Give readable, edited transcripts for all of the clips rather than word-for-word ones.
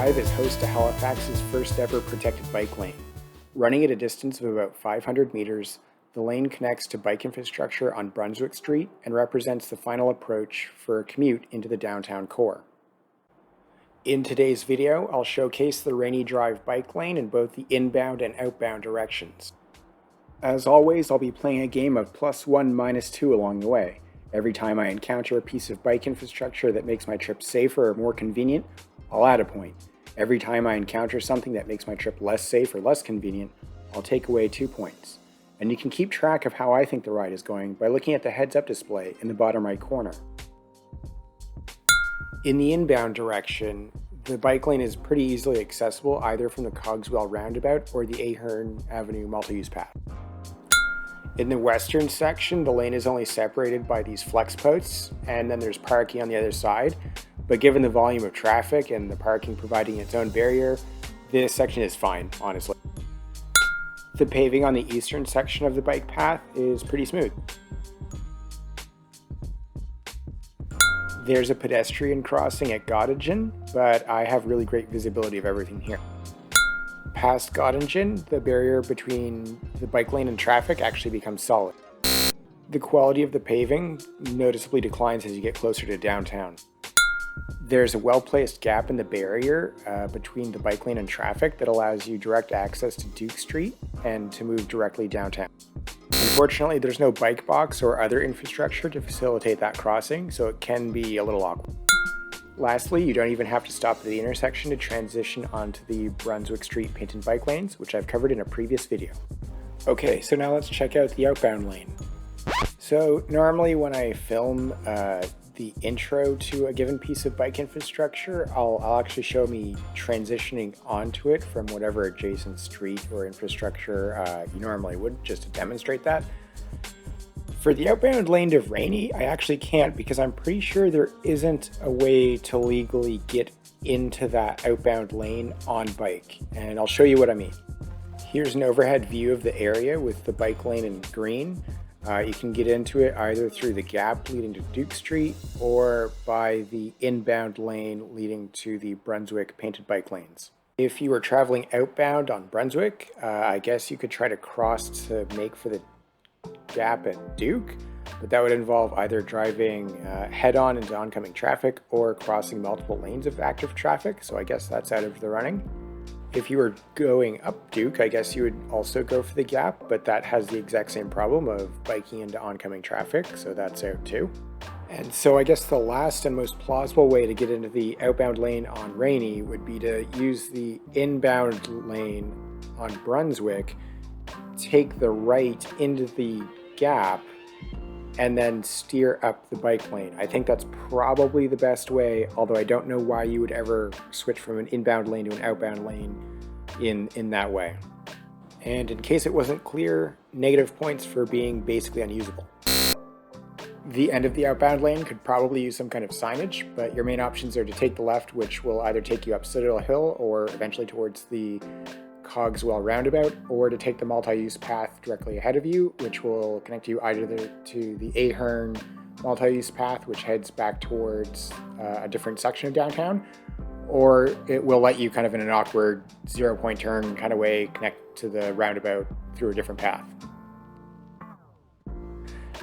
Drive is host to Halifax's first ever protected bike lane. Running at a distance of about 500 meters, the lane connects to bike infrastructure on Brunswick Street and represents the final approach for a commute into the downtown core. In today's video, I'll showcase the Rainnie Drive bike lane in both the inbound and outbound directions. As always, I'll be playing a game of +1, -2 along the way. Every time I encounter a piece of bike infrastructure that makes my trip safer or more convenient, I'll add a point. Every time I encounter something that makes my trip less safe or less convenient, I'll take away 2 points. And you can keep track of how I think the ride is going by looking at the heads-up display in the bottom right corner. In the inbound direction, the bike lane is pretty easily accessible either from the Cogswell roundabout or the Ahern Avenue multi-use path. In the western section, the lane is only separated by these flex posts, and then there's parking on the other side. But given the volume of traffic and the parking providing its own barrier, this section is fine, honestly. The paving on the eastern section of the bike path is pretty smooth. There's a pedestrian crossing at Gottingen, but I have really great visibility of everything here. Past Gottingen, the barrier between the bike lane and traffic actually becomes solid. The quality of the paving noticeably declines as you get closer to downtown. There's a well-placed gap in the barrier between the bike lane and traffic that allows you direct access to Duke Street and to move directly downtown. Unfortunately, there's no bike box or other infrastructure to facilitate that crossing, so it can be a little awkward. Lastly, you don't even have to stop at the intersection to transition onto the Brunswick Street painted bike lanes, which I've covered in a previous video. Okay, so now let's check out the outbound lane. So normally when I film the intro to a given piece of bike infrastructure, I'll actually show me transitioning onto it from whatever adjacent street or infrastructure you normally would, just to demonstrate that. For the outbound lane to Rainnie, I actually can't because I'm pretty sure there isn't a way to legally get into that outbound lane on bike, and I'll show you what I mean. Here's an overhead view of the area with the bike lane in green. You can get into it either through the gap leading to Duke Street or by the inbound lane leading to the Brunswick painted bike lanes. If you were traveling outbound on Brunswick, I guess you could try to cross to make for the gap at Duke, but that would involve either driving head-on into oncoming traffic or crossing multiple lanes of active traffic, so I guess that's out of the running. If you were going up Duke, I guess you would also go for the gap, but that has the exact same problem of biking into oncoming traffic, so that's out too. And so I guess the last and most plausible way to get into the outbound lane on Rainnie would be to use the inbound lane on Brunswick, take the right into the gap, and then steer up the bike lane. I think that's probably the best way, although I don't know why you would ever switch from an inbound lane to an outbound lane in that way. And in case it wasn't clear, negative points for being basically unusable. The end of the outbound lane could probably use some kind of signage, but your main options are to take the left, which will either take you up Citadel Hill or eventually towards the Cogswell roundabout, or to take the multi-use path directly ahead of you, which will connect you either to the Ahern multi-use path, which heads back towards a different section of downtown, or it will let you kind of in an awkward 0-point turn kind of way connect to the roundabout through a different path.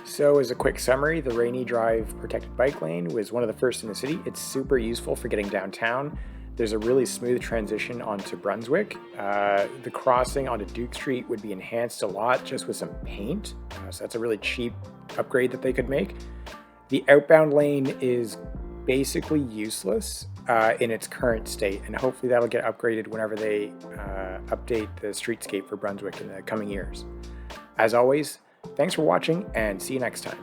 So as a quick summary, the Rainnie Drive protected bike lane was one of the first in the city. It's super useful for getting downtown. There's a really smooth transition onto Brunswick. The crossing onto Duke Street would be enhanced a lot just with some paint, so that's a really cheap upgrade that they could make. The outbound lane is basically useless in its current state, and hopefully that'll get upgraded whenever they update the streetscape for Brunswick in the coming years. As always, thanks for watching and see you next time.